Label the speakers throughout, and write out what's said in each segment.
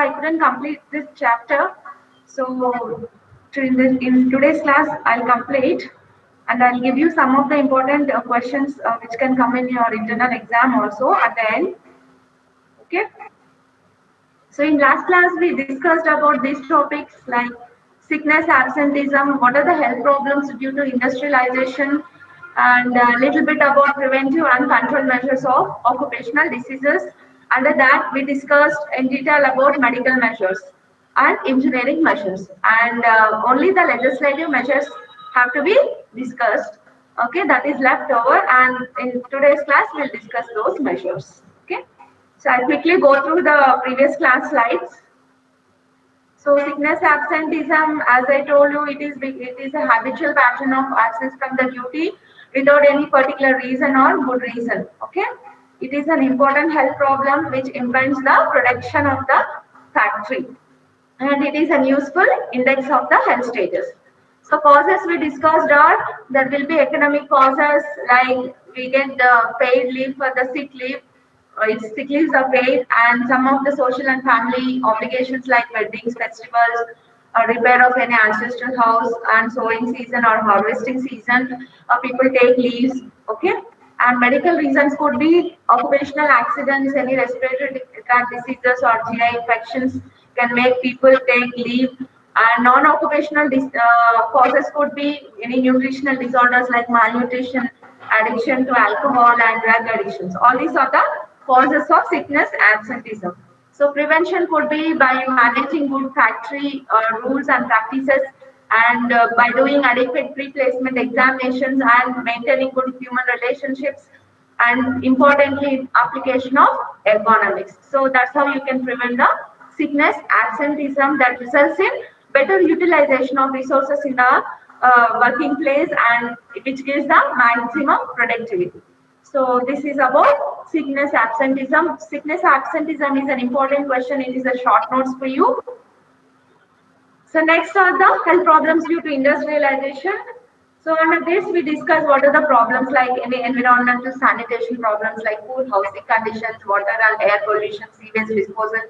Speaker 1: I couldn't complete this chapter. So in today's class, I'll complete and I'll give you some of the important questions which can come in your internal exam also at the end. Okay. So in last class, we discussed about these topics like sickness, absenteeism, what are the health problems due to industrialization, and a little bit about preventive and control measures of occupational diseases. Under that, we discussed in detail about medical measures and engineering measures, and only the legislative measures have to be discussed. Okay, that is left over, and in today's class, we'll discuss those measures. Okay. So I'll quickly go through the previous class slides. So sickness absenteeism, as I told you, it is a habitual pattern of absence from the duty without any particular reason or good reason. Okay, it is an important health problem which impedes the production of the factory, and it is a useful index of the health status. So causes we discussed are there will be economic causes like we get the paid leave for the sick leave, its sick leaves are paid, and some of the social and family obligations like weddings, festivals, repair of any ancestral house, and sowing season or harvesting season, people take leaves. Okay, and medical reasons could be occupational accidents, any respiratory tract diseases or GI infections can make people take leave. And non-occupational causes could be any nutritional disorders like malnutrition, addiction to alcohol, and drug addictions. All these are the causes of sickness absenteeism. So prevention could be by managing good factory rules and practices, and by doing adequate pre-placement examinations and maintaining good human relationships, and importantly application of ergonomics. So that's how you can prevent the sickness absenteeism that results in better utilization of resources in the working place, and which gives the maximum productivity. So this is about sickness absenteeism. Sickness absenteeism is an important question. It is a short notes for you. So next are the health problems due to industrialization. So under this we discuss what are the problems like any environmental sanitation problems like poor housing conditions, water and air pollution, sewage disposal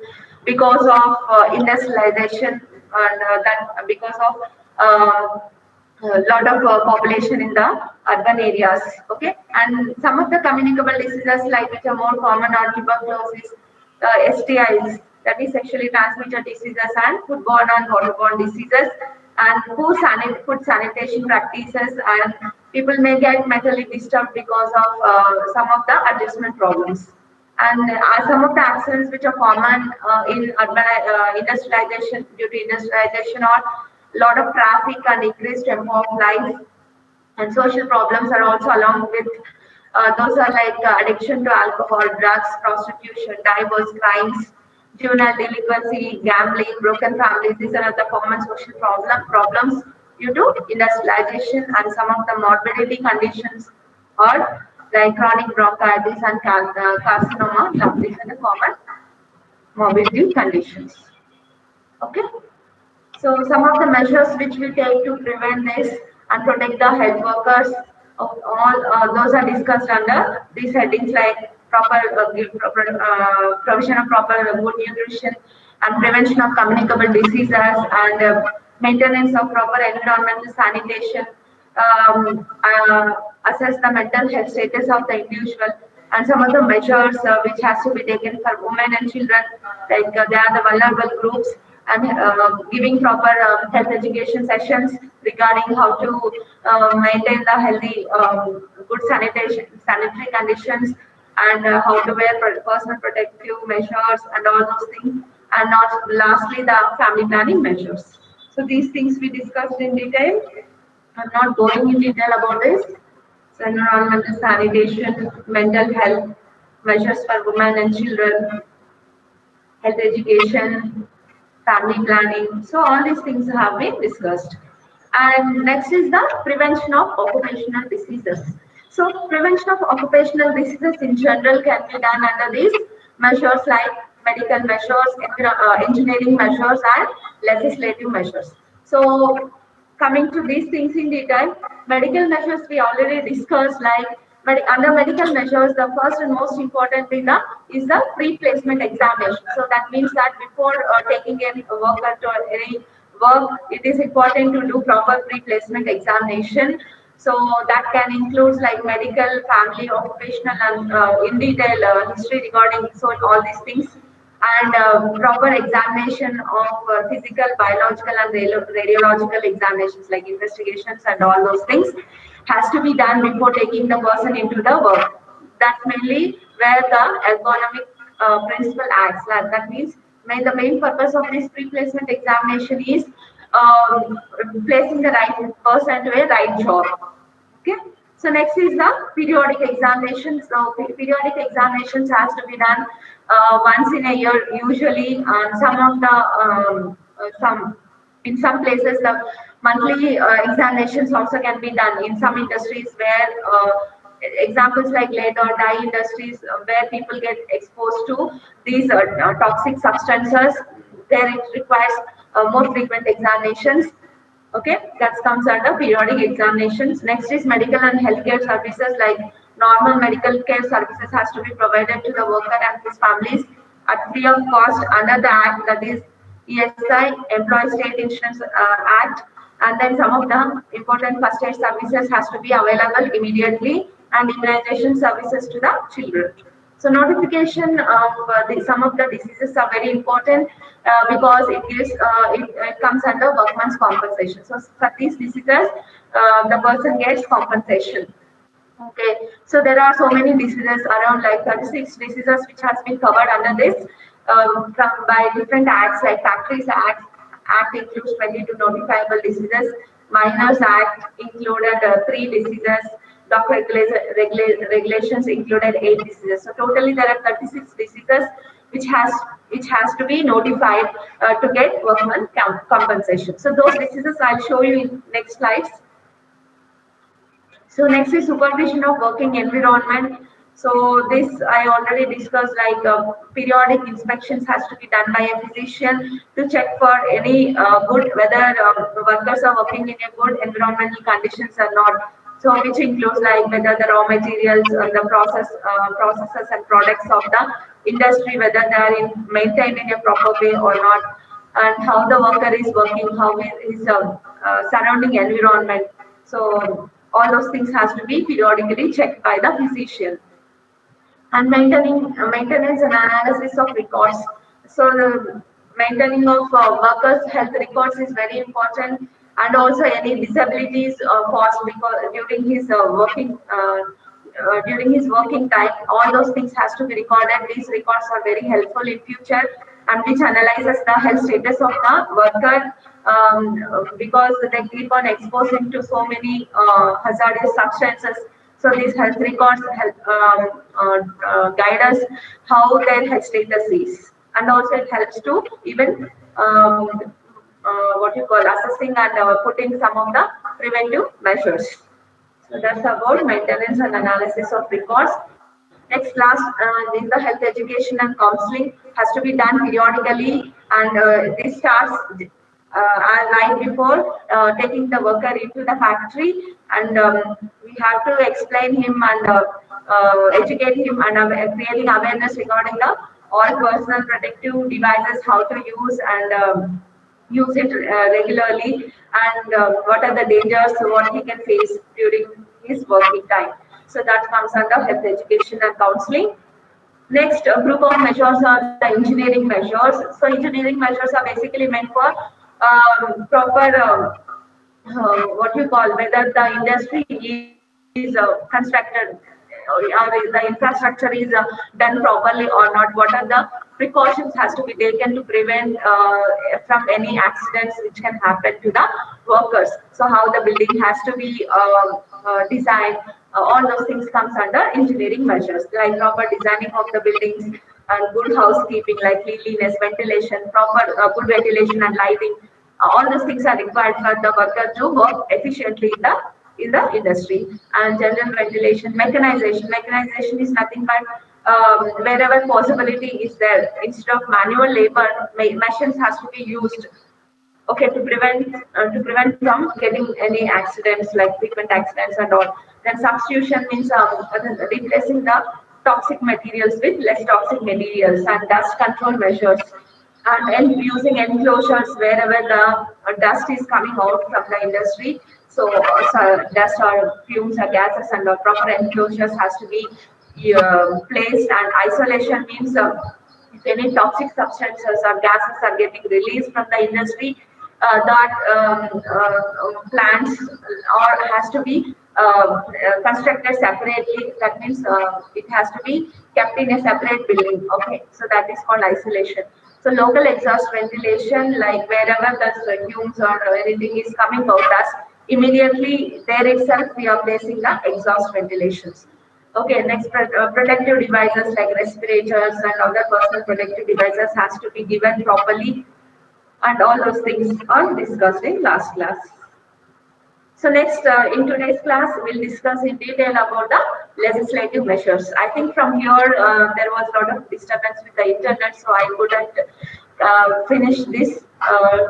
Speaker 1: because of industrialization, and that because of a lot of population in the urban areas. Okay, and some of the communicable diseases like which are more common are tuberculosis, STIs, that is sexually transmitted diseases, and foodborne and waterborne diseases, and poor food sanitation practices, and people may get mentally disturbed because of some of the adjustment problems. And some of the accidents which are common in urban industrialization due to industrialization are lot of traffic and increased tempo of life, and social problems are also along with those are like addiction to alcohol, drugs, prostitution, divorce, crimes, juvenile delinquency, gambling, broken families. These are the common social problems due to industrialization, and some of the morbidity conditions are like chronic bronchitis and carcinoma. These are the common morbidity conditions. Okay. So some of the measures which we take to prevent this and protect the health workers, all those are discussed under these headings like provision of proper good nutrition, and prevention of communicable diseases, and maintenance of proper environmental sanitation, assess the mental health status of the individual, and some of the measures which has to be taken for women and children, like they are the vulnerable groups, and giving proper health education sessions regarding how to maintain the healthy, good sanitary conditions, and how to wear personal protective measures and all those things, and not lastly the family planning measures. So these things we discussed in detail. I'm not going in detail about this. So environmental sanitation, mental health measures for women and children, health education, family planning. So all these things have been discussed. And next is the prevention of occupational diseases. So prevention of occupational diseases in general can be done under these measures like medical measures, engineering measures, and legislative measures. So coming to these things in detail, medical measures we already discussed like Under medical measures, the first and most important thing is the pre-placement examination. So that means that before taking any worker to any work, it is important to do proper pre-placement examination. So that can include like medical, family, occupational, and in detail history regarding so all these things, and proper examination of physical, biological, and radiological examinations like investigations and all those things has to be done before taking the person into the work. That's mainly where the ergonomic principle acts. That means the main purpose of this pre-placement examination is um, placing the right person to a right job. Okay. So next is the periodic examinations. So periodic examinations has to be done once in a year usually, and some of the some in some places the monthly examinations also can be done in some industries where examples like lead or dye industries where people get exposed to these toxic substances. There it requires more frequent examinations. Okay, that comes under periodic examinations. Next is medical and healthcare services, like normal medical care services has to be provided to the worker and his families at free of cost under the act, that is ESI Employee State Insurance Act. And then some of the important first aid services has to be available immediately, and immunization services to the children. So notification of some of the diseases are very important because it comes under workman's compensation. So for these diseases, the person gets compensation. Okay, so there are so many diseases around like 36 diseases which has been covered under this from by different acts like Factories Act. Act includes 22 notifiable diseases. Minors Act included 3 diseases. Regulations included 8 diseases. So totally there are 36 diseases which has to be notified to get workman compensation. So those diseases I'll show you in next slides. So next is supervision of working environment. So this I already discussed, like periodic inspections has to be done by a physician to check for any good, whether workers are working in a good environmental conditions or not. So which includes like whether the raw materials, the processes and products of the industry, whether they are maintained in a proper way or not, and how the worker is working, how is surrounding environment. So all those things has to be periodically checked by the physician. And maintenance and analysis of records. So the maintaining of workers' health records is very important, and also any disabilities caused because during his working time, all those things has to be recorded. These records are very helpful in future, and which analyzes the health status of the worker, because they keep on exposing to so many hazardous substances. So these health records help guide us how their health status is, and also it helps to even what you call assessing and putting some of the preventive measures. So that's about maintenance and analysis of records. Next, last is the health education and counseling has to be done periodically, and this starts right before taking the worker into the factory, and we have to explain him and educate him and creating awareness regarding the all personal protective devices, how to use and use it regularly, and what are the dangers what he can face during his working time. So that comes under health education and counseling. Next group of measures are the engineering measures. So engineering measures are basically meant for proper what you call whether the industry is constructed or the infrastructure is done properly or not. What are the precautions has to be taken to prevent from any accidents which can happen to the workers. So how the building has to be designed. All those things comes under engineering measures, like proper designing of the buildings and good housekeeping, like cleanliness, ventilation, proper good ventilation and lighting. All those things are required for the worker to work efficiently in the industry. And general ventilation, mechanization. Mechanization is nothing but wherever possibility is there, instead of manual labor, machines has to be used. Okay, okay, to prevent from getting any accidents like frequent accidents and all. Then substitution means replacing the toxic materials with less toxic materials, and dust control measures, and using enclosures wherever the dust is coming out from the industry. So dust or fumes or gases and proper enclosures has to be placed. And isolation means if any toxic substances or gases are getting released from the industry, that plants or has to be constructed separately. That means it has to be kept in a separate building. Okay, so that is called isolation. So local exhaust ventilation, like wherever the fumes or anything is coming out, us immediately there itself we are placing the exhaust ventilations. Okay, next protective devices like respirators and other personal protective devices has to be given properly, and all those things are discussed in last class. So next, in today's class, we'll discuss in detail about the legislative measures. I think from here, there was a lot of disturbance with the internet, so I couldn't finish this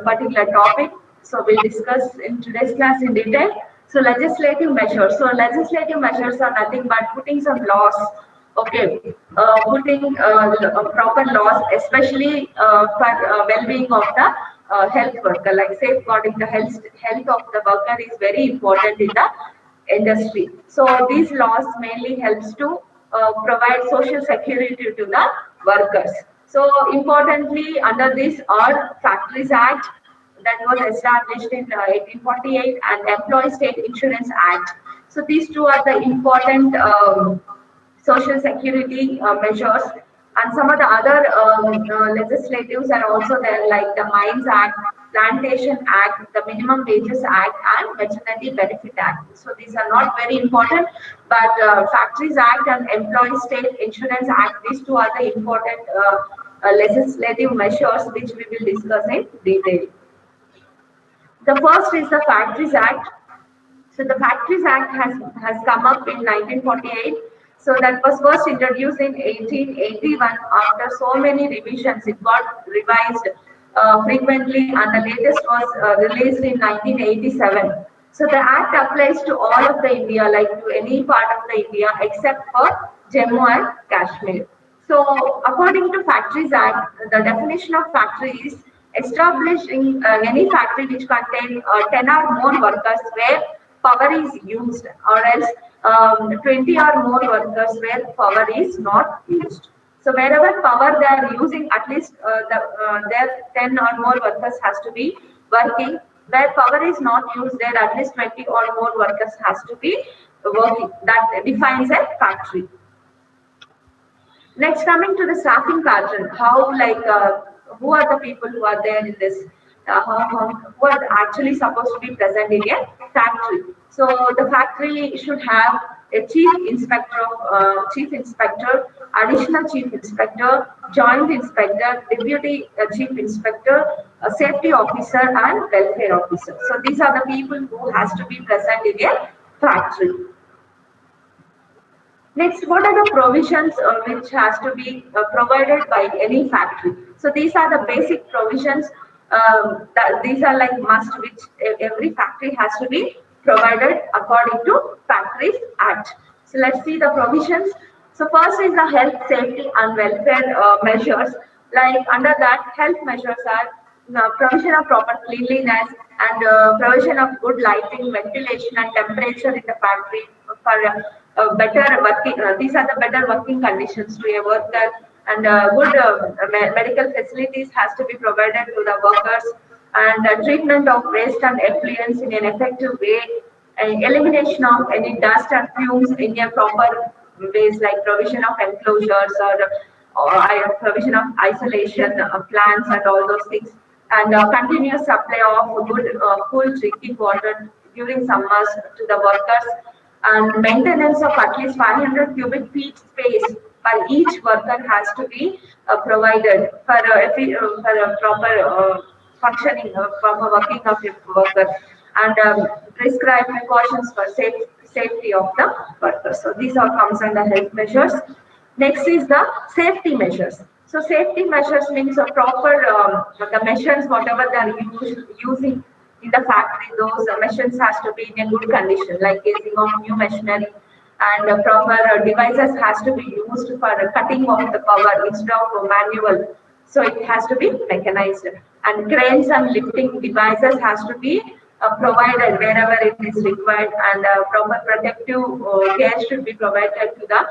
Speaker 1: particular topic. So we'll discuss in today's class in detail. So legislative measures. So legislative measures are nothing but putting some laws. Okay, putting proper laws, especially for well-being of the health worker, like safeguarding the health of the worker is very important in the industry. So these laws mainly helps to provide social security to the workers. So importantly, under this are Factories Act that was established in 1848 and Employee State Insurance Act. So these two are the important social security measures, and some of the other legislatives are also there, like the Mines Act, Plantation Act, the Minimum Wages Act, and Maternity Benefit Act. So these are not very important, but Factories Act and Employee State Insurance Act, these two are the important legislative measures which we will discuss in detail. The first is the Factories Act. So the Factories Act has come up in 1948. So that was first introduced in 1881. After so many revisions, it got revised frequently, and the latest was released in 1987. So the act applies to all of the India, like to any part of the India except for Jammu and Kashmir. So according to Factories Act, the definition of factory is establishing any factory which contain 10 or more workers where power is used, or else 20 or more workers where power is not used. So wherever power they are using, at least their 10 or more workers has to be working. Where power is not used, there at least 20 or more workers has to be working. That defines a factory. Next, coming to the staffing pattern, how who are the people who are there in this, who are actually supposed to be present in a factory. So the factory should have a chief inspector, additional chief inspector, joint inspector, deputy chief inspector, a safety officer, and welfare officer. So these are the people who has to be present in a factory. Next, what are the provisions which has to be provided by any factory? So these are the basic provisions. These are like must, which every factory has to be provided according to Factories Act. So let's see the provisions. So first is the health, safety, and welfare measures. Like under that, health measures are provision of proper cleanliness and provision of good lighting, ventilation, and temperature in the factory for better working. These are the better working conditions to a worker, and good medical facilities has to be provided to the workers, and treatment of waste and effluents in an effective way, elimination of any dust and fumes in a proper ways, like provision of enclosures or provision of isolation plants and all those things, and continuous supply of good cool drinking water during summers to the workers, and maintenance of at least 500 cubic feet space for each worker has to be provided for a proper functioning, proper working of a worker, and prescribe precautions for safety of the workers. So these all comes under health measures. Next is the safety measures. So safety measures means a proper the machines whatever they are using in the factory, those machines has to be in a good condition, like using of new machinery, and proper devices has to be used for cutting off the power instead of manual. So it has to be mechanized, and cranes and lifting devices has to be provided wherever it is required, and proper protective care should be provided to the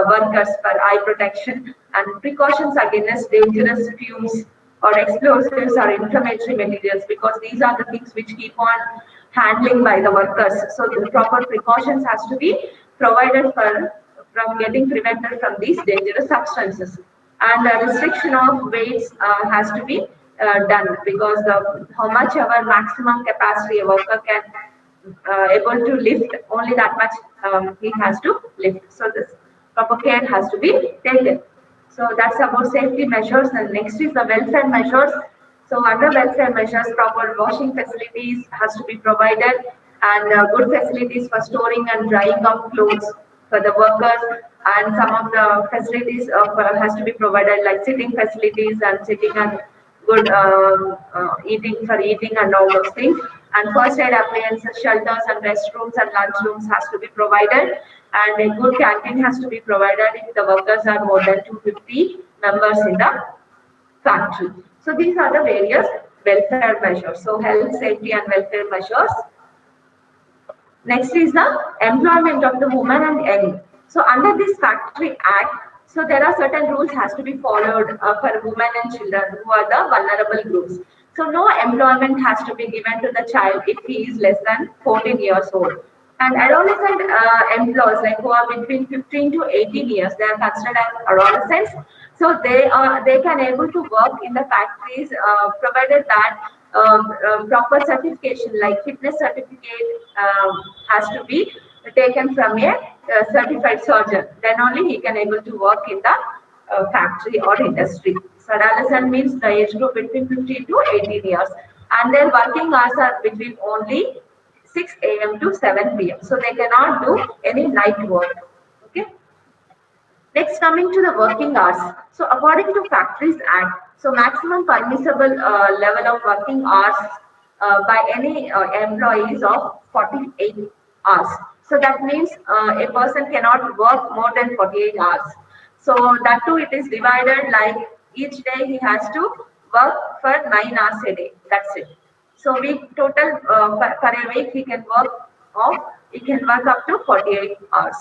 Speaker 1: workers for eye protection, and precautions against dangerous fumes or explosives or inflammatory materials, because these are the things which keep on handling by the workers. So the proper precautions has to be provided for from getting prevented from these dangerous substances, and restriction of weights has to be done, because the how much our maximum capacity a worker can able to lift, only that much he has to lift. So this proper care has to be taken. So that's about safety measures. And next is the welfare measures. So under welfare measures, proper washing facilities has to be provided, and good facilities for storing and drying of clothes for the workers, and some of the facilities has to be provided, like sitting facilities and sitting and good eating for eating and all those things, and first aid appliances, shelters and restrooms and lunchrooms has to be provided, and a good canteen has to be provided if the workers are more than 250 members in the factory. So these are the various welfare measures. So health, safety and welfare measures. Next is the employment of the women and young. So under this Factory Act, so there are certain rules has to be followed for women and children who are the vulnerable groups. So no employment has to be given to the child if he is less than 14 years old. And adolescent employees, like who are between 15 to 18 years, they are considered as adolescents. So they can able to work in the factories provided that proper certification like fitness certificate has to be taken from a certified surgeon. Then only he can able to work in the factory or industry. So adolescent means the age group between 15 to 18 years, and their working hours are between only 6 a.m. to 7 p.m. So they cannot do any night work. Okay. Next, coming to the working hours. So according to Factories Act, so maximum permissible level of working hours by any employee is of 48 hours. So that means a person cannot work more than 48 hours. So that too, it is divided like each day he has to work for 9 hours a day. That's it. So week total per a week he can work up to 48 hours,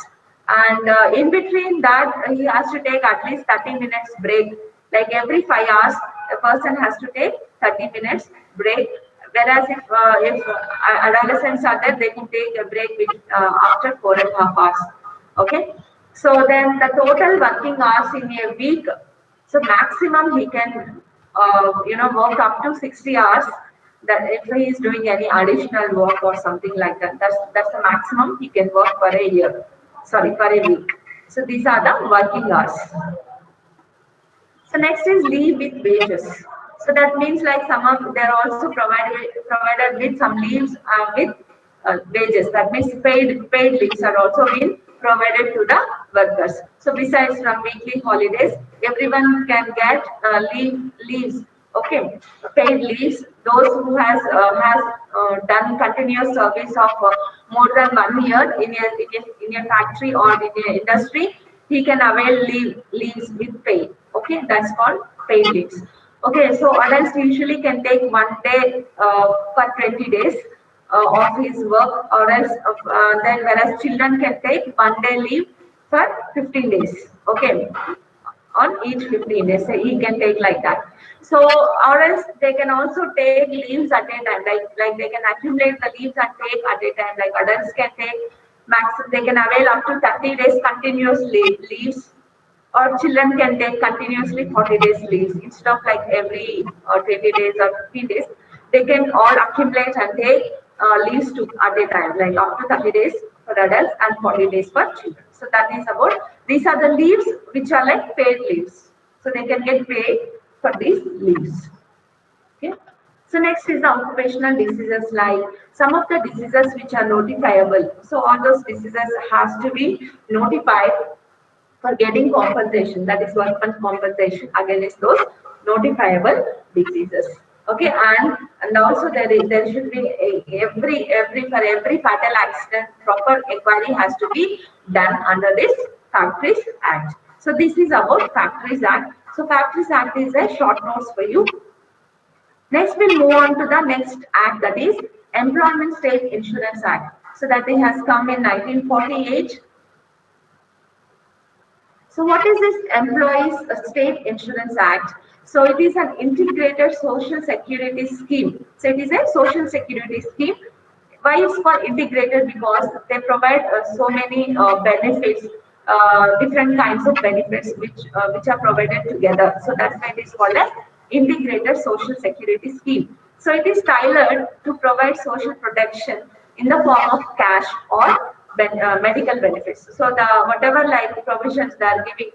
Speaker 1: and in between that he has to take at least 30 minutes break. Like every 5 hours, a person has to take 30 minutes break. Whereas if adolescents are there, they can take a break after 4.5 hours. Okay, so then the total working hours in a week, so maximum he can work up to 60 hours. That if he is doing any additional work or something like that, that's the maximum he can work for a year. Sorry, for a week. So these are the working hours. So next is leave with wages. So that means like some of they're also provided with some leaves with wages. That means paid leaves are also being provided to the workers. So besides from weekly holidays, everyone can get leaves. Okay, paid leaves. Those who has done continuous service of more than 1 year in a factory or in a industry, he can avail leaves with pay. Okay, that's called paid leaves. Okay, so adults usually can take 1 day for 20 days of his work, or else then whereas children can take 1 day leave for 15 days. Okay, on each 15 days, so he can take like that. So or else they can also take leaves at a time, like they can accumulate the leaves and take at a time. Like adults can take they can avail up to 30 days continuous leaves, or children can take continuously 40 days leaves instead of like every 20 days or 15 days. They can all accumulate and take leaves to at a time, like up to 30 days for adults and 40 days for children. So that is about, these are the leaves which are like paid leaves. So they can get paid for these leaves. Okay. So next is the occupational diseases, like some of the diseases which are notifiable. So all those diseases has to be notified for getting compensation, that is workman's compensation against those notifiable diseases. Okay, and also there should be every for every fatal accident proper inquiry has to be done under this Factories Act. So this is about Factories Act. So Factories Act is a short notes for you. Next, we'll move on to the next act, that is Employment State Insurance Act. So that it has come in 1948. So what is this Employees State Insurance Act? So it is an integrated social security scheme. So it is a social security scheme. Why it's called integrated? Because they provide so many benefits, different kinds of benefits which are provided together. So that's why it is called as integrated social security scheme. So it is tailored to provide social protection in the form of cash or medical benefits. So the whatever like provisions they are giving,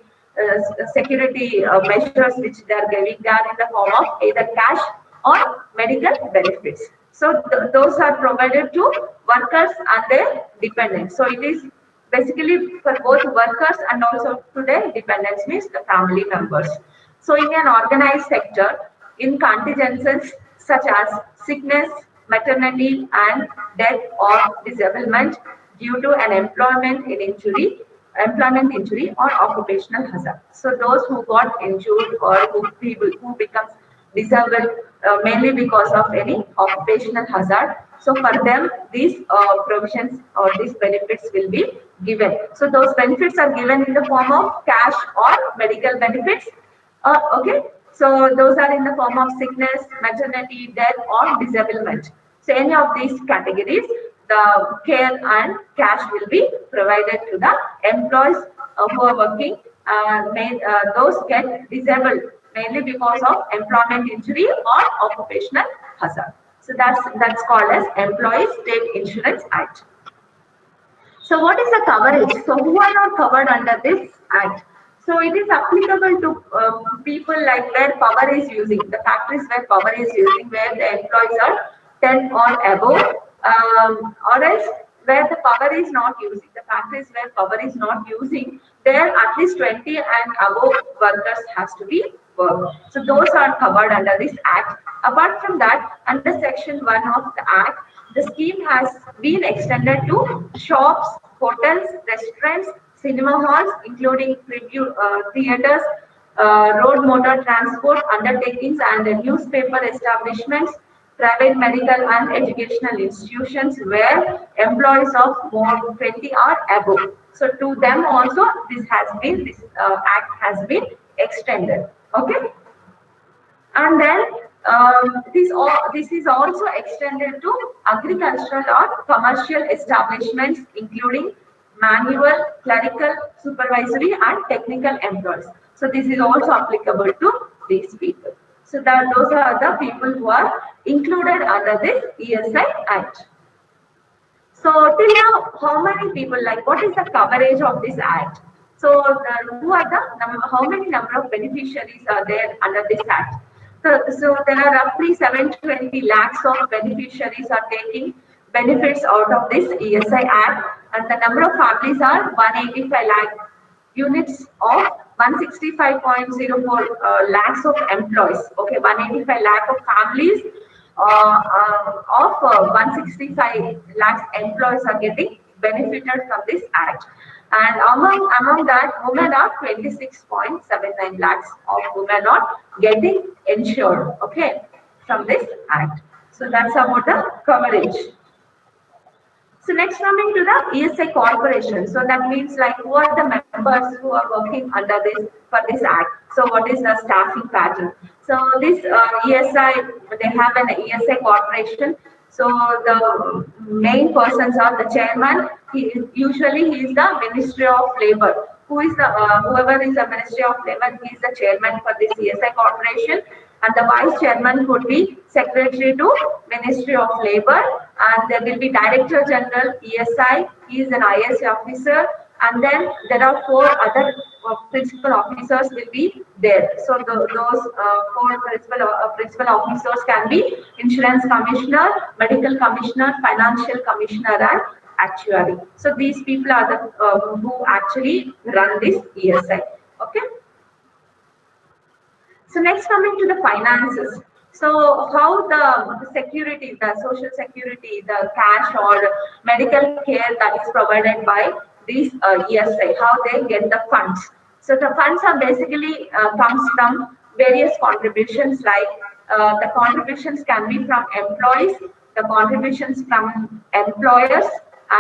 Speaker 1: security measures which they are giving, they are in the form of either cash or medical benefits. So those are provided to workers and their dependents. So it is basically for both workers and also to their dependents, means the family members. So in an organized sector, in contingencies such as sickness, maternity, and death or disablement due to an employment injury or occupational hazard. So those who got injured or who becomes disabled mainly because of any occupational hazard. So for them, these provisions or these benefits will be given. So those benefits are given in the form of cash or medical benefits. Okay, so those are in the form of sickness, maternity, death, or disablement. So any of these categories, the care and cash will be provided to the employees who are working. Those get disabled mainly because of employment injury or occupational hazard. So that's called as Employees State Insurance Act. So what is the coverage? So who are not covered under this act? So it is applicable to people like where power is using, the factories where power is using, where the employees are 10 or above, or else where the power is not using, the factories where power is not using, there at least 20 and above workers has to be worked. So those are covered under this act. Apart from that, under section 1 of the act, the scheme has been extended to shops, hotels, restaurants, cinema halls, including preview theaters, road motor transport undertakings, and newspaper establishments, private medical and educational institutions where employees of more than 20 are above. So to them also this act has been extended. Okay. And then this is also extended to agricultural or commercial establishments, including manual, clerical, supervisory, and technical employees. So this is also applicable to these people. So that those are the people who are included under this ESI Act. So till now, how many people, like what is the coverage of this act? So who are how many number of beneficiaries are there under this act? So there are roughly 720 lakhs of beneficiaries are taking benefits out of this ESI Act, and the number of families are 185 lakh units of 165.04 lakhs of employees. Okay, 185 lakh of families of 165 lakhs employees are getting benefited from this act. And among that, women are 26.79 lakhs of women are getting insured, okay, from this act. So that's about the coverage. So next coming to the ESI corporation. So that means like who are the members who are working under this for this act. So what is the staffing pattern? So this ESI, they have an ESI corporation. So the main persons are the chairman. Usually he is the Ministry of Labor. Who is the whoever is the Ministry of Labor, he is the chairman for this ESI corporation, and the vice chairman could be secretary to Ministry of Labor, and there will be Director General ESI, he is an ISI officer, and then there are 4 other principal officers will be there. So those 4 principal officers can be Insurance Commissioner, Medical Commissioner, Financial Commissioner, and actuary. So these people are the who actually run this ESI. Okay. So next coming to the finances. So how the security, the social security, the cash or medical care that is provided by these ESI, how they get the funds. So the funds are basically comes from various contributions like the contributions can be from employees, the contributions from employers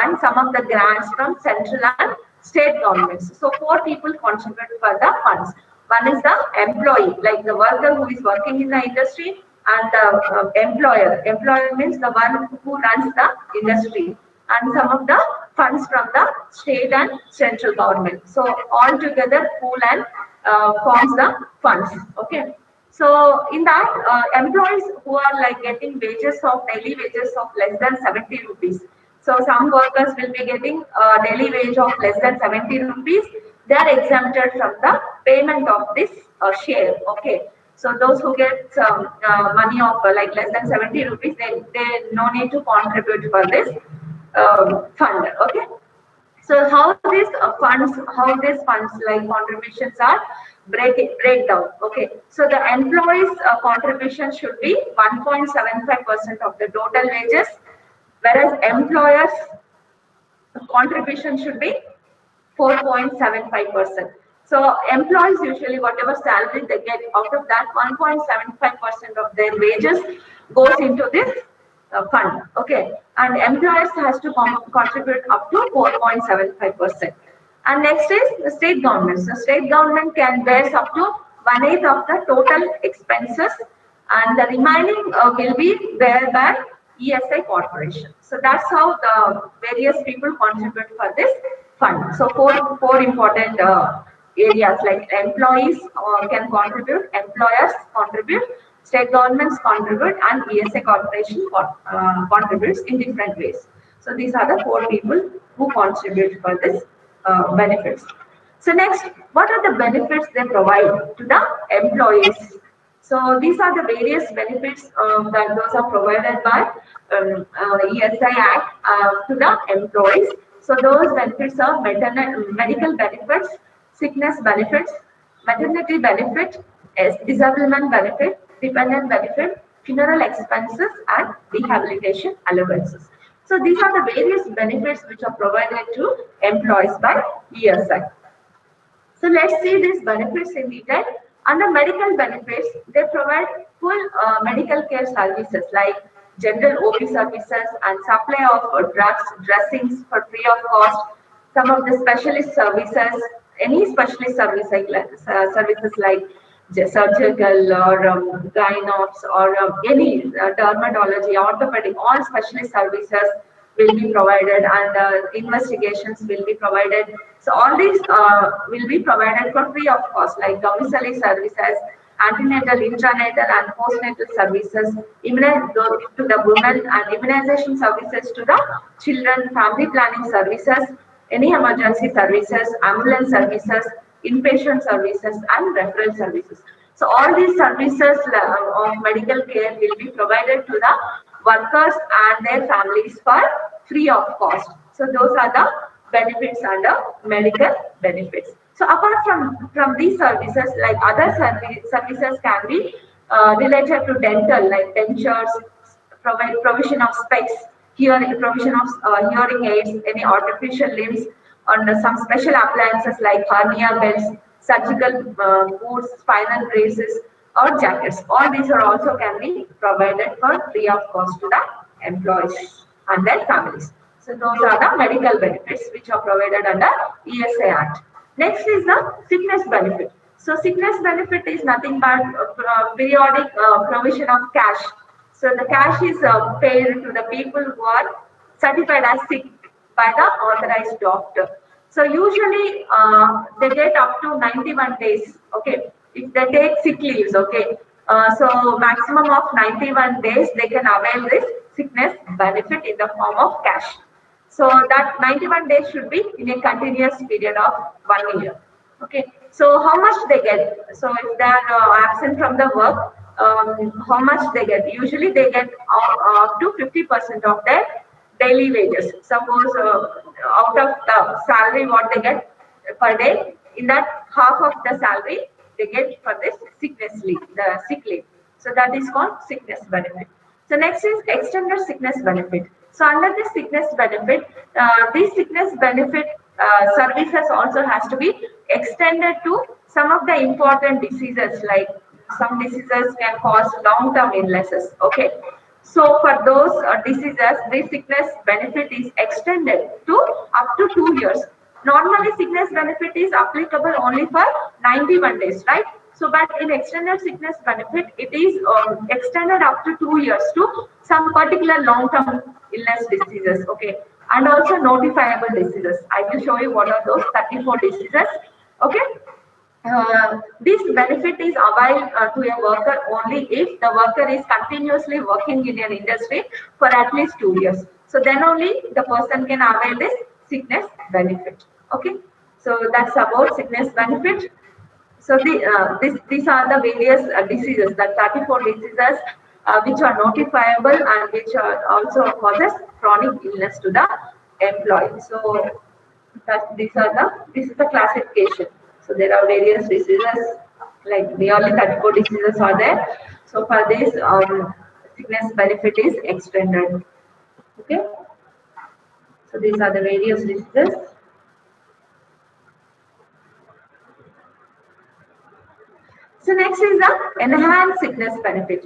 Speaker 1: and some of the grants from central and state governments. So four people contribute for the funds. One is the employee, like the worker who is working in the industry, and the employer. Employer means the one who runs the industry, and some of the funds from the state and central government. So all together pool and forms the funds. Okay. So in that, employees who are like getting wages of daily wages of less than 70 rupees. So some workers will be getting a daily wage of less than 70 rupees. They are exempted from the payment of this share. Okay. So those who get money of like less than 70 rupees, they no need to contribute for this fund. Okay. So how these funds like contributions are breakdown. Okay, so the employees' contribution should be 1.75% of the total wages, whereas employers' contribution should be 4.75%. So employees usually whatever salary they get out of that 1.75% of their wages goes into this fund. Okay, and employers has to contribute up to 4.75%. And next is the state government. So state government can bear up to 1/8 of the total expenses, and the remaining will be bear by ESI corporation. So that's how the various people contribute for this fund. So four important areas like employees can contribute, employers contribute, state governments contribute, and ESI corporation contributes in different ways. So these are the four people who contribute for this benefits. So next, what are the benefits they provide to the employees? So these are the various benefits that those are provided by ESI Act to the employees. So those benefits are medical benefits, sickness benefits, maternity benefit, disablement benefit, dependent benefit, funeral expenses, and rehabilitation allowances. So these are the various benefits which are provided to employees by ESI. So let's see these benefits in detail. Under medical benefits, they provide full medical care services like general OP services and supply of drugs, dressings for free of cost. Some of the specialist services, any specialist service services like surgical or gynocs or any dermatology, orthopedic, all specialist services will be provided, and investigations will be provided. So all these will be provided for free of cost, like domiciliary services, antenatal, intranatal, and postnatal services, to the women, and immunization services to the children, family planning services, any emergency services, ambulance services, inpatient services, and referral services. So all these services of medical care will be provided to the workers and their families for free of cost. So those are the benefits under medical benefits. So apart from these services, like other services can be related to dental, like dentures, provision of specs, provision of hearing aids, any artificial limbs, on some special appliances like hernia belts, surgical boots, spinal braces, or jackets. All these are also can be provided for free of cost to the employees and their families. So those are the medical benefits which are provided under ESI Act. Next is the sickness benefit. So sickness benefit is nothing but periodic provision of cash. So the cash is paid to the people who are certified as sick by the authorized doctor. So usually they get up to 91 days. Okay, if they take sick leaves. Okay, so maximum of 91 days they can avail this sickness benefit in the form of cash. So that 91 days should be in a continuous period of 1 year. Okay, so how much they get? So if they are absent from the work, how much they get? Usually they get up to 50% of their daily wages. Suppose out of the salary what they get per day, in that half of the salary they get for this sickness leave, the sick leave. So that is called sickness benefit. So next is extended sickness benefit. So under this sickness benefit, this sickness benefit services also has to be extended to some of the important diseases, like some diseases can cause long-term illnesses. Okay. So for those diseases, this sickness benefit is extended to up to 2 years. Normally, sickness benefit is applicable only for 91 days, right? So, but in extended sickness benefit, it is extended up to 2 years to some particular long-term illness diseases, okay, and also notifiable diseases. I will show you what are those 34 diseases, okay. This benefit is available to a worker only if the worker is continuously working in an industry for at least 2 years. So then only the person can avail this sickness benefit. Okay. So that's about sickness benefit. So these are the various diseases, the 34 diseases which are notifiable and which are also causes chronic illness to the employee. So this is the classification. So there are various diseases, like nearly 34 diseases are there. So for this, sickness benefit is extended. Okay. So these are the various diseases. So next is the enhanced sickness benefit.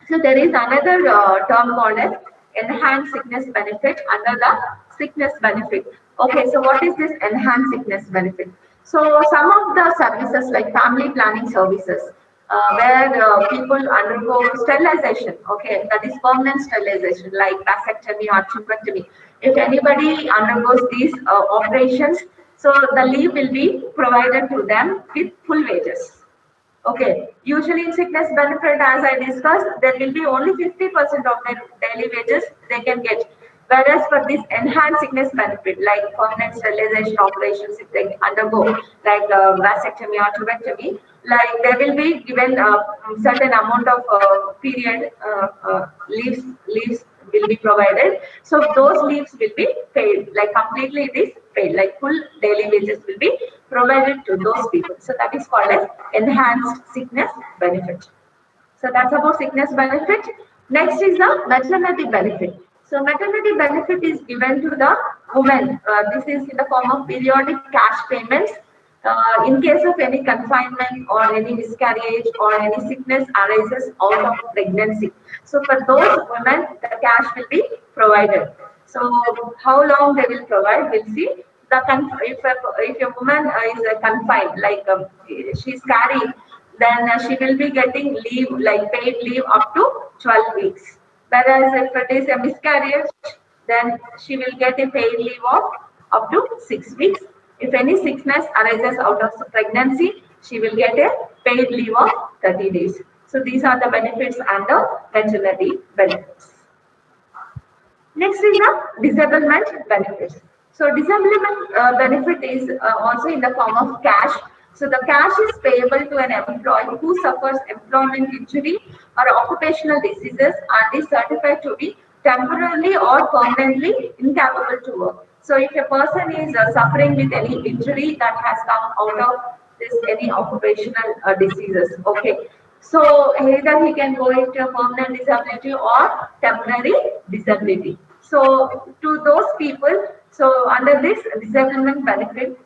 Speaker 1: So there is another term called as enhanced sickness benefit under the sickness benefit. Okay, so what is this enhanced sickness benefit? So some of the services like family planning services, where people undergo sterilization, okay, that is permanent sterilization like vasectomy or tubectomy. If anybody undergoes these operations, so the leave will be provided to them with full wages. Okay, usually in sickness benefit, as I discussed, there will be only 50% of their daily wages they can get. Whereas for this enhanced sickness benefit, like permanent sterilization operations, if they undergo like vasectomy or tubectomy, like they will be given a certain amount of period leaves will be provided. So those leaves will be paid, like completely it is paid, like full daily wages will be provided to those people. So that is called as enhanced sickness benefit. So that's about sickness benefit. Next is the maternity benefit. So maternity benefit is given to the woman. This is in the form of periodic cash payments in case of any confinement or any miscarriage or any sickness arises out of pregnancy. So for those women, the cash will be provided. So how long they will provide, we'll see. If a woman is confined, like she's carrying, then she will be getting leave, like paid leave up to 12 weeks. Whereas if it is a miscarriage, then she will get a paid leave of up to 6 weeks. If any sickness arises out of the pregnancy, she will get a paid leave of 30 days. So these are the benefits under maternity benefits. Next is the disablement benefits. So disablement benefit is also in the form of cash. So the cash is payable to an employee who suffers employment injury or occupational diseases and is certified to be temporarily or permanently incapable to work. So if a person is suffering with any injury that has come out of this any occupational diseases, okay. So either he can go into a permanent disability or temporary disability. So to those people, so under this disablement benefit,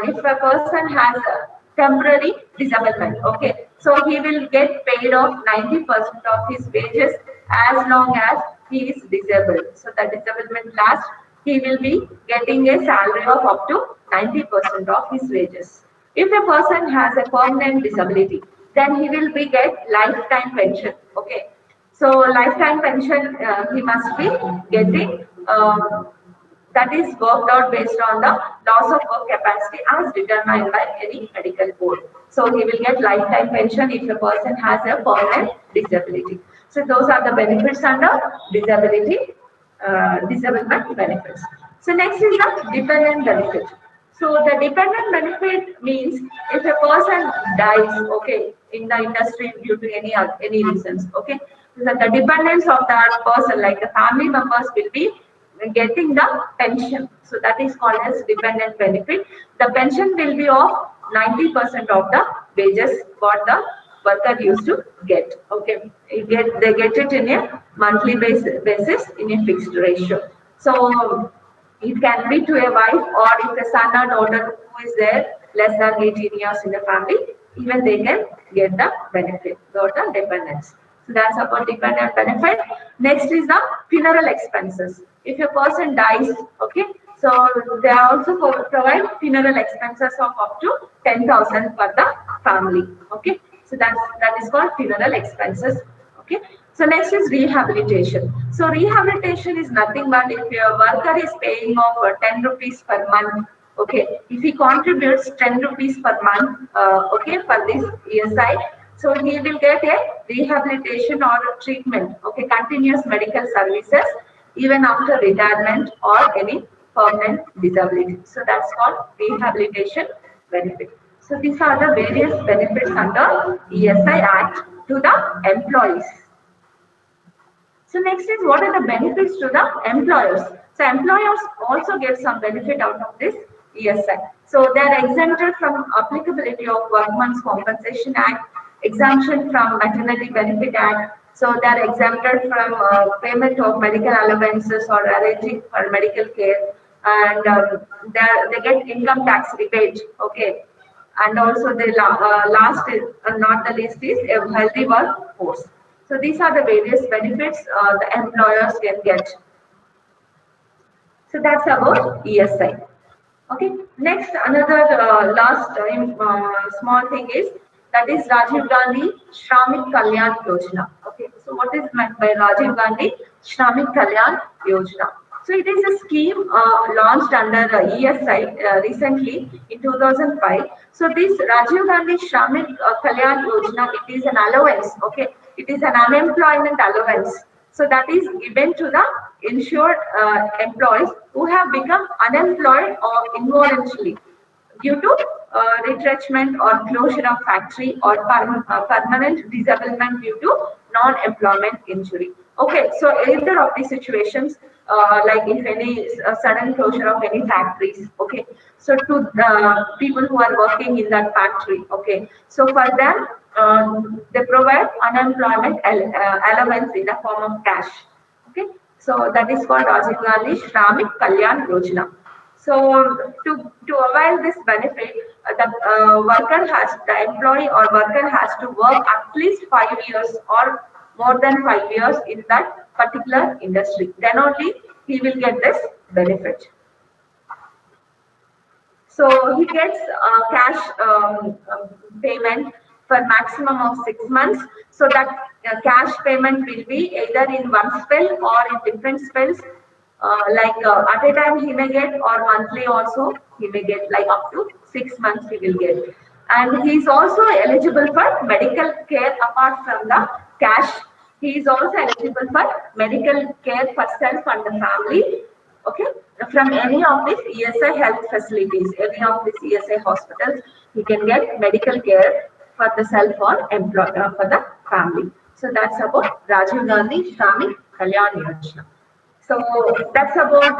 Speaker 1: if a person has a temporary disablement, okay, so he will get paid off 90% of his wages as long as he is disabled. So the disablement lasts, he will be getting a salary of up to 90% of his wages. If a person has a permanent disability, then he will be get lifetime pension. Okay, so lifetime pension he must be getting. That is worked out based on the loss of work capacity as determined by any medical board. So he will get lifetime pension if a person has a permanent disability. So those are the benefits under disability, disablement benefits. So next is the dependent benefit. So the dependent benefit means if a person dies, okay, in the industry due to any reasons, okay, so the dependents of that person, like the family members, will be getting the pension. So that is called as dependent benefit. The pension will be of 90% of the wages what the worker used to get. Okay, they get it in a monthly basis in a fixed ratio. So it can be to a wife, or if a son or daughter who is there less than 18 years in the family, even they can get the benefit, got the dependents. So that's about dependent benefit. Next is the funeral expenses. If a person dies, okay, so they also provide funeral expenses of up to 10,000 for the family. Okay, so that is called funeral expenses. Okay, so next is rehabilitation. So rehabilitation is nothing but if your worker is paying off 10 rupees per month, okay, if he contributes 10 rupees per month, okay, for this ESI, so he will get a rehabilitation or a treatment, okay, continuous medical services even after retirement or any permanent disability. So that's called rehabilitation benefit. So these are the various benefits under ESI Act to the employees. So next is what are the benefits to the employers. So employers also get some benefit out of this ESI. So they are exempted from applicability of Workmen's Compensation Act, exemption from Maternity Benefit Act. So they are exempted from payment of medical allowances or arranging for medical care, and they get income tax rebate. Okay, and also the last is not the least is a healthy workforce. So these are the various benefits the employers can get. So that's about ESI. Okay. Next, another last small thing is that is Rajiv Gandhi Shramik Kalyan Yojana. Okay. So what is meant by Rajiv Gandhi Shramik Kalyan Yojana? So it is a scheme launched under ESI recently in 2005. So this Rajiv Gandhi Shramik Kalyan Yojana, it is an allowance. Okay, it is an unemployment allowance. So that is given to the insured employees who have become unemployed or involuntarily due to retrenchment or closure of factory or permanent disablement due to non-employment injury. Okay, so either of these situations, like if any sudden closure of any factories, okay, so to the people who are working in that factory, okay, so for them, they provide unemployment allowance in the form of cash. Okay, so that is called Rajiv Gandhi Shramik Kalyan Yojana. So to avail this benefit, the employee or worker has to work at least 5 years or more than 5 years in that particular industry. Then only he will get this benefit. So he gets cash payment for maximum of 6 months. So that cash payment will be either in one spell or in different spells. At a time he may get, or monthly also he may get, like up to 6 months he will get. And he is also eligible for medical care apart from the cash. He is also eligible for medical care for self and the family. Okay, from any of these ESI health facilities, any of these ESI hospitals, he can get medical care for the self or employer for the family. So that's about Rajiv Gandhi Shramik Kalyan Yojana. So that's about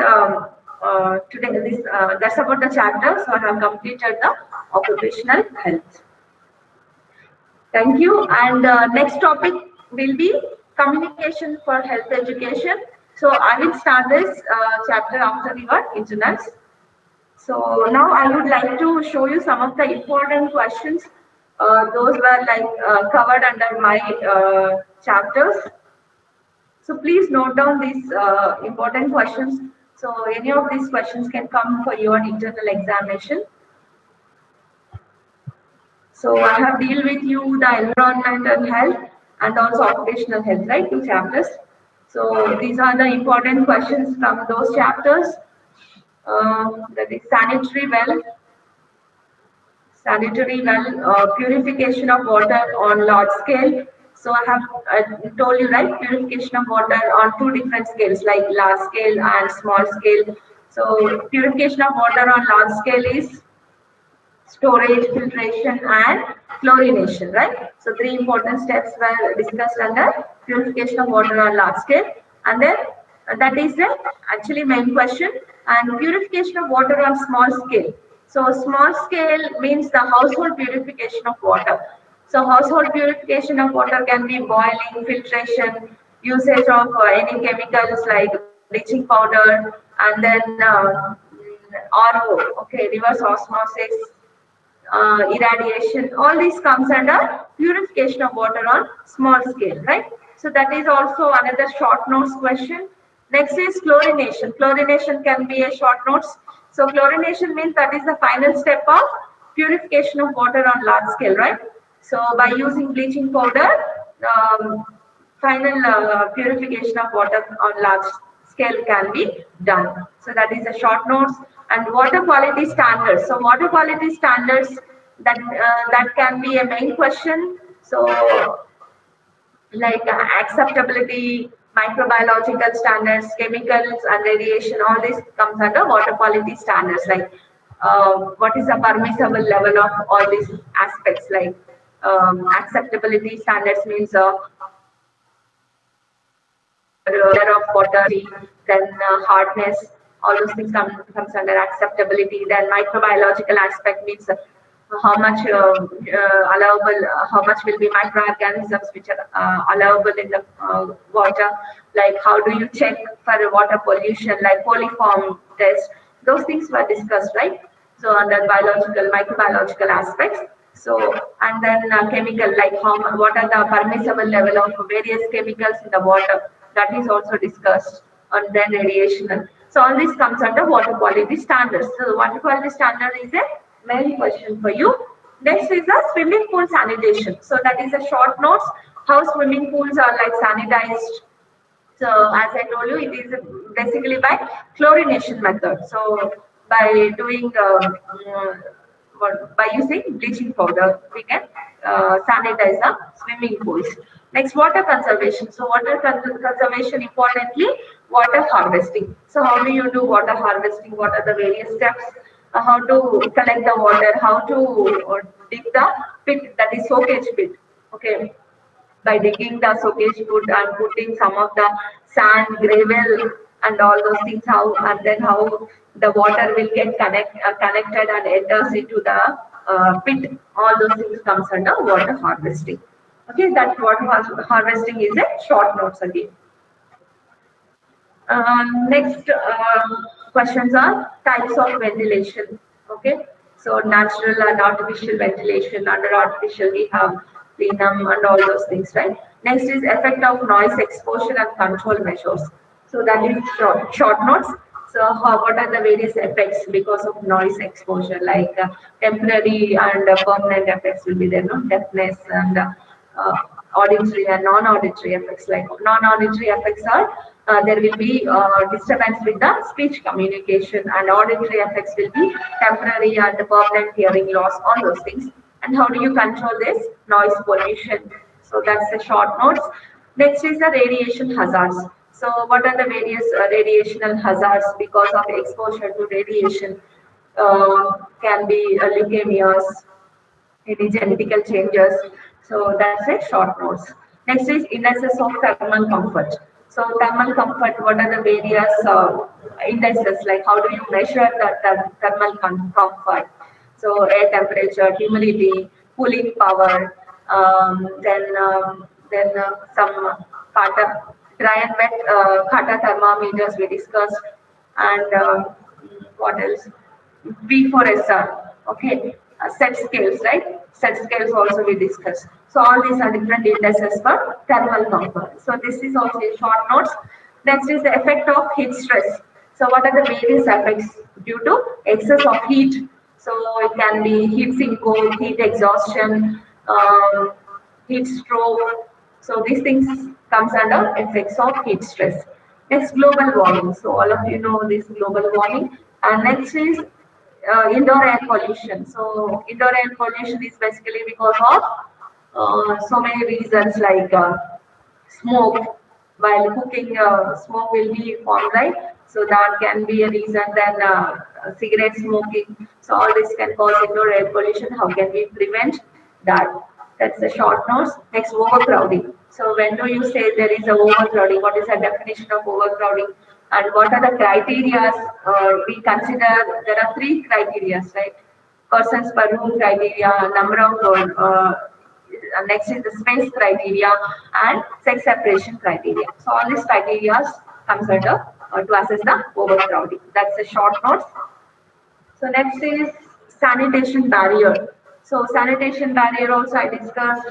Speaker 1: today. That's about the chapter. So I have completed the occupational health. Thank you. And next topic will be communication for health education. So I will start this chapter after your internals. So now I would like to show you some of the important questions. Those were covered under my chapters. So please note down these important questions. So any of these questions can come for your internal examination. So I have deal with you the environmental health and also occupational health, right? 2 chapters. So these are the important questions from those chapters. That is sanitary well, purification of water on large scale. So I have told you, right, purification of water on 2 different scales, like large scale and small scale. So purification of water on large scale is storage, filtration, and chlorination, right? So 3 important steps were discussed under purification of water on large scale. And then That is the actually main question. And purification of water on small scale. So small scale means the household purification of water. So household purification of water can be boiling, filtration, usage of any chemicals like bleaching powder, and then RO, okay, reverse osmosis, irradiation, all these comes under purification of water on small scale, right? So that is also another short notes question. Next is chlorination. Chlorination can be a short notes. So chlorination means that is the final step of purification of water on large scale, right? So by using bleaching powder, um, final purification of water on large scale can be done. So that is a short notes. And water quality standards. So water quality standards, that can be a main question. So like acceptability, microbiological standards, chemicals and radiation, all this comes under water quality standards. Like what is the permissible level of all these aspects, like acceptability standards means how much layer of water, then hardness, all those things comes under acceptability. Then microbiological aspect means how much allowable, how much will be microorganisms which are allowable in the water, like how do you check for water pollution, like coliform test, those things were discussed, right? So under biological, microbiological aspects. So and then chemical, like what are the permissible level of various chemicals in the water, that is also discussed. And then radiation. So all this comes under water quality standards. So the water quality standard is a main question for you. Next is the swimming pool sanitation. So that is a short notes, how swimming pools are like sanitized. So as I told you, it is basically by chlorination method. So by doing by using bleaching powder, we can sanitize the swimming pools. Next, water conservation. So water conservation, importantly, water harvesting. So how do you do water harvesting? What are the various steps? How to collect the water? How to dig the pit, that is soakage pit. Okay, by digging the soakage pit and putting some of the sand, gravel, and all those things. How and then how the water will get connected and enters into the pit. All those things comes under water harvesting. Okay, that water harvesting is a short notes again. Next questions are types of ventilation. Okay, so natural and artificial ventilation. Under artificial, we have plenum and all those things, right? Next is effect of noise exposure and control measures. So that is short notes. So what are the various effects because of noise exposure? Like temporary and permanent effects will be there, no? Deafness and uh, auditory and non-auditory effects. Like non-auditory effects are there will be disturbance with the speech communication, and auditory effects will be temporary and permanent hearing loss, all those things. And how do you control this noise pollution? So that's the short notes. Next is the radiation hazards. So what are the various radiational hazards because of exposure to radiation? Can be leukemias, any genetical changes. So that's a short notes. Next is indices of thermal comfort. So thermal comfort, what are the various indices, like how do you measure the thermal comfort? So air temperature, humidity, cooling power, then some Carter, dry and wet Carter thermometers we discussed, and what else? B4SR, okay, set scales, right? Set scales also we discussed. So all these are different indices for thermal comfort. So this is also a short notes. Next is the effect of heat stress. So what are the various effects due to excess of heat? So it can be heat sinkhole, heat exhaustion, heat stroke. So these things comes under effects of heat stress. Next, global warming. So all of you know this global warming. And next is indoor air pollution. So indoor air pollution is basically because of so many reasons, like smoke. While cooking, smoke will be formed, right? So that can be a reason. Then cigarette smoking. So all this can cause indoor air pollution. How can we prevent that? That's the short notes. Next, overcrowding. So when do you say there is a overcrowding? What is the definition of overcrowding? And what are the criteria we consider? There are three criteria, right? Persons per room criteria, number of next is the space criteria and sex separation criteria. So all these criteria comes under to assess the overcrowding. That's a short notes. So next is sanitation barrier. So sanitation barrier also I discussed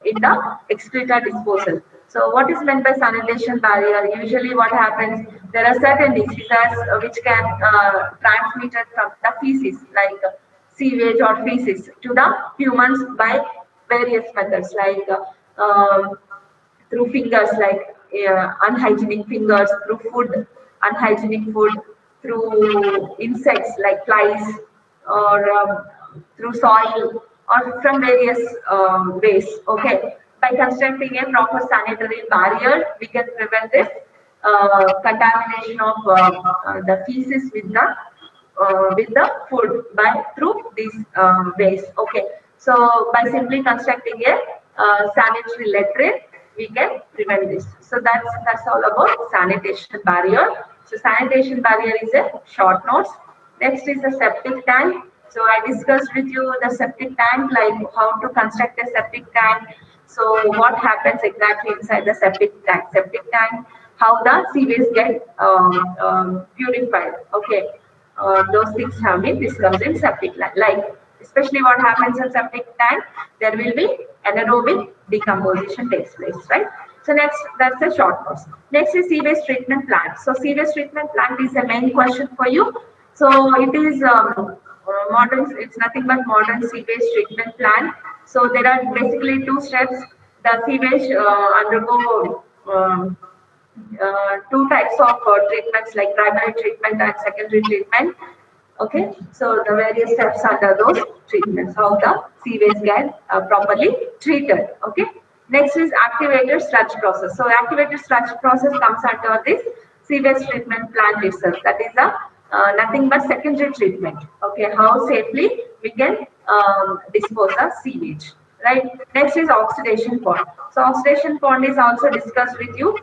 Speaker 1: in the excreta disposal. So what is meant by sanitation barrier? Usually what happens, there are certain diseases which can transmitted from the feces like sewage or feces to the humans by various methods like through fingers like unhygienic fingers, through food, unhygienic food, through insects like flies, or through soil, or from various ways. Okay, by constructing a proper sanitary barrier, we can prevent this contamination of the feces with the food by through these ways. Okay, so by simply constructing a sanitary latrine, we can prevent this. So that's all about sanitation barrier. So sanitation barrier is a short notes. Next is the septic tank. So I discussed with you the septic tank, like how to construct a septic tank. So what happens exactly inside the septic tank? Septic tank, how the sewage get purified. Okay, those things have been discussed in septic tank. Like especially what happens in septic tank, there will be anaerobic decomposition takes place, right? So next, that's the short course. Next is sewage treatment plant. So sewage treatment plant is the main question for you. So it is modern. It's nothing but modern sewage treatment plant. So there are basically two steps. The sewage undergo two types of treatments like primary treatment and secondary treatment. Okay, so the various steps under those treatments, how the sewage get properly treated. Okay, next is activated sludge process. So activated sludge process comes under this sewage treatment plant itself. That is a nothing but secondary treatment. Okay, how safely we can dispose of sewage. Right. Next is oxidation pond. So oxidation pond is also discussed with you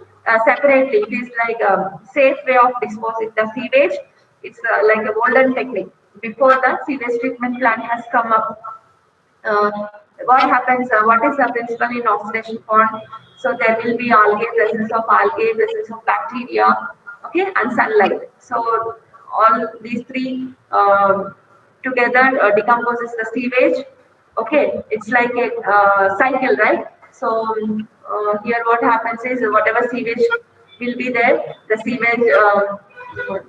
Speaker 1: separately. It is like a safe way of disposing the sewage. It's like a golden technique. Before the sewage treatment plant has come up, what happens? What is the principle in oxidation pond? So there will be presence of algae, presence of bacteria, okay, and sunlight. So all these three together decomposes the sewage. Okay, it's like a cycle, right? So here what happens is whatever sewage will be there, the sewage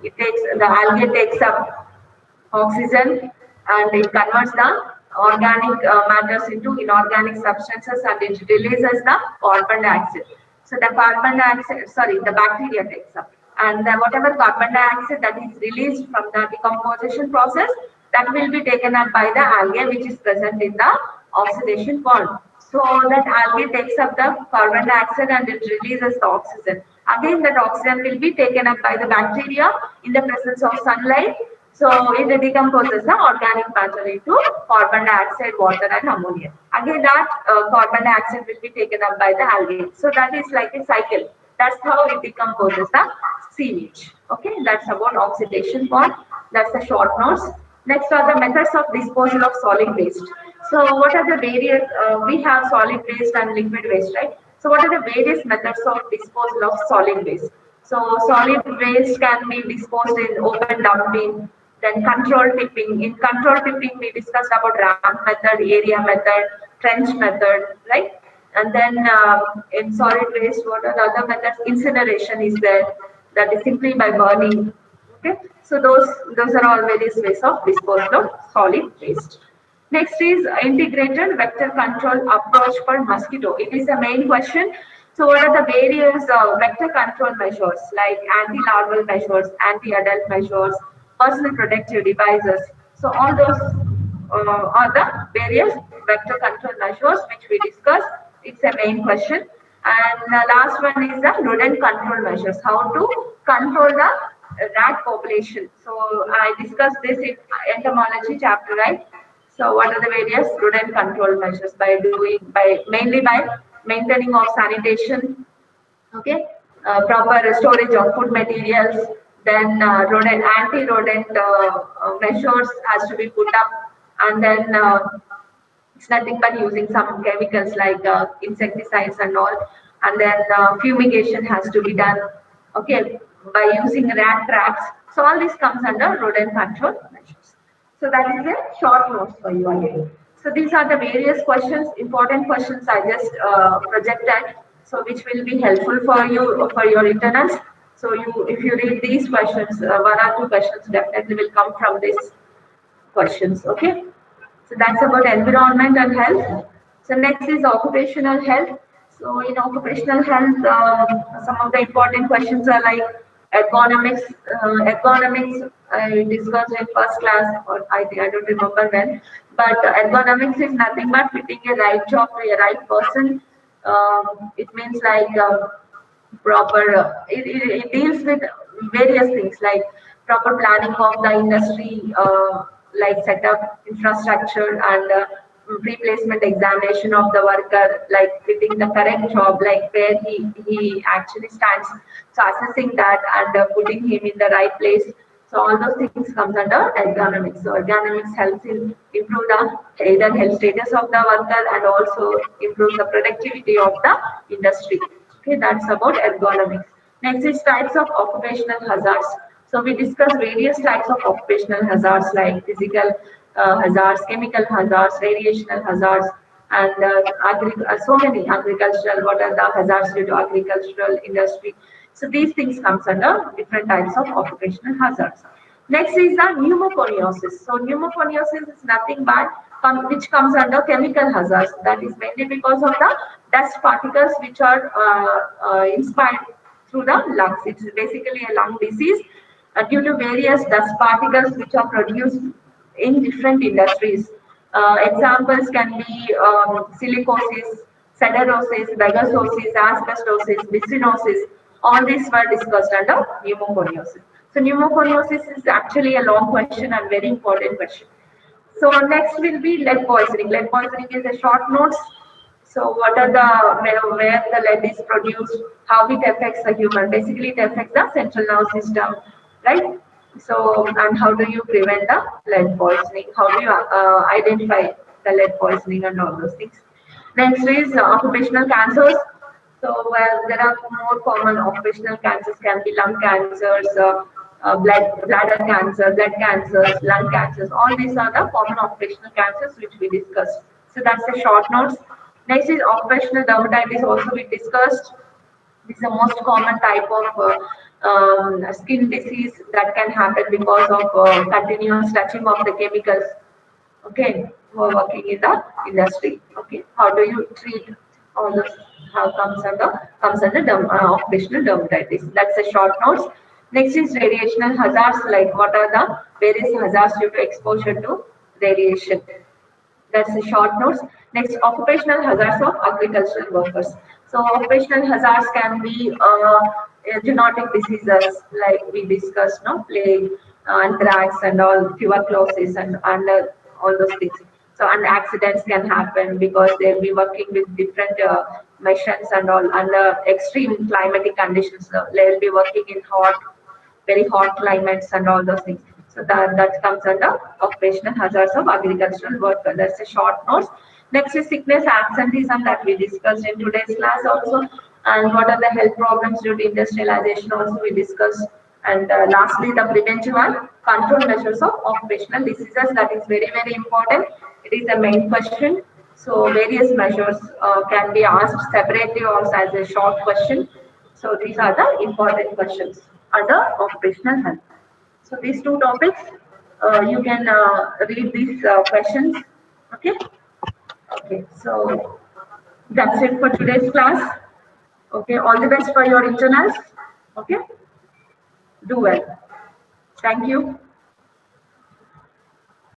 Speaker 1: it takes the algae takes up oxygen and it converts the organic matters into inorganic substances and it releases the carbon dioxide. So the carbon dioxide, sorry, the bacteria takes up, and whatever carbon dioxide that is released from the decomposition process, that will be taken up by the algae which is present in the oxidation pond. So that algae takes up the carbon dioxide and it releases the oxygen. Again, that oxygen will be taken up by the bacteria in the presence of sunlight. So it decomposes the organic matter into carbon dioxide, water, and ammonia. Again, that carbon dioxide will be taken up by the algae. So that is like a cycle. That's how it decomposes the sewage. Okay, that's about oxidation pond. That's the short notes. Next are the methods of disposal of solid waste. So what are the various, we have solid waste and liquid waste, right? So what are the various methods of disposal of solid waste? So solid waste can be disposed in open dumping, then control tipping. In control tipping, we discussed about ramp method, area method, trench method, right? And then in solid waste, what are the other methods? Incineration is there, that is simply by burning. Okay, so those are all various ways of disposal of solid waste. Next is integrated vector control approach for mosquito. It is the main question. So what are the various vector control measures like anti-larval measures, anti-adult measures, personal protective devices? So all those are the various vector control measures which we discussed. It's a main question. And the last one is the rodent control measures, how to control the rat population. So I discussed this in entomology chapter, right? So what are the various rodent control measures by mainly by maintaining of sanitation, okay, proper storage of food materials, then rodent anti-rodent measures has to be put up, and then it's nothing but using some chemicals like insecticides and all, and then fumigation has to be done, okay, by using rat traps. So all this comes under rodent control measures. So that is a short notes for you again. So these are the various questions, important questions I just projected, so which will be helpful for you for your internals. So you, if you read these questions, one or two questions definitely will come from these questions, okay. So that's about environment and health. So next is occupational health. So in occupational health, some of the important questions are like ergonomics. Ergonomics I discussed in first class, or I don't remember when. But ergonomics is nothing but fitting a right job to a right person. It means like proper. It deals with various things like proper planning of the industry, like setup, infrastructure, and replacement examination of the worker, like fitting the correct job, like where he actually stands. So assessing that and putting him in the right place. So all those things comes under ergonomics. So ergonomics helps in improve the either health status of the worker and also improves the productivity of the industry. Okay, that's about ergonomics. Next is types of occupational hazards. So we discuss various types of occupational hazards like physical hazards, chemical hazards, radiational hazards, and so many agricultural. What are the hazards due to agricultural industry? So these things comes under different types of occupational hazards. Next is the pneumoconiosis. So pneumoconiosis is nothing but which comes under chemical hazards. That is mainly because of the dust particles which are inspired through the lungs. It's basically a lung disease due to various dust particles which are produced in different industries. Examples can be silicosis, cedarosis, bagasosis, asbestosis, bicyanosis. All these were discussed under pneumoconiosis. So pneumoconiosis is actually a long question and very important question. So next will be lead poisoning. Lead poisoning is a short notes. So what are the where the lead is produced, how it affects the human? Basically, it affects the central nervous system, right? So and how do you prevent the lead poisoning? How do you identify the lead poisoning and all those things? Next is occupational cancers. So well, there are more common occupational cancers can be lung cancers, bladder cancer, blood cancers, lung cancers. All these are the common occupational cancers which we discussed. So that's the short notes. Next is occupational dermatitis. Also we discussed. This is the most common type of skin disease that can happen because of continuous touching of the chemicals, okay, who are working in the industry. Okay, how do you treat all this? How comes under occupational dermatitis? That's a short notes. Next is radiational hazards, like what are the various hazards due to exposure to radiation. That's the short notes. Next, occupational hazards of agricultural workers. So occupational hazards can be zoonotic diseases like we discussed, no, plague, anthrax, and all tuberculosis, and all those things. So and accidents can happen because they'll be working with different machines and all under extreme climatic conditions. So they'll be working in very hot climates and all those things. So that comes under occupational hazards of agricultural worker. That's a short notes. Next is sickness absenteeism that we discussed in today's class also. And what are the health problems due to industrialization also we discussed. And lastly, the preventive and control measures of occupational diseases. That is very important. It is the main question. So various measures can be asked separately or as a short question. So these are the important questions under occupational health. So these two topics, you can read these questions. Okay. Okay. So that's it for today's class. Okay. All the best for your internals. Okay. Do well. Thank you.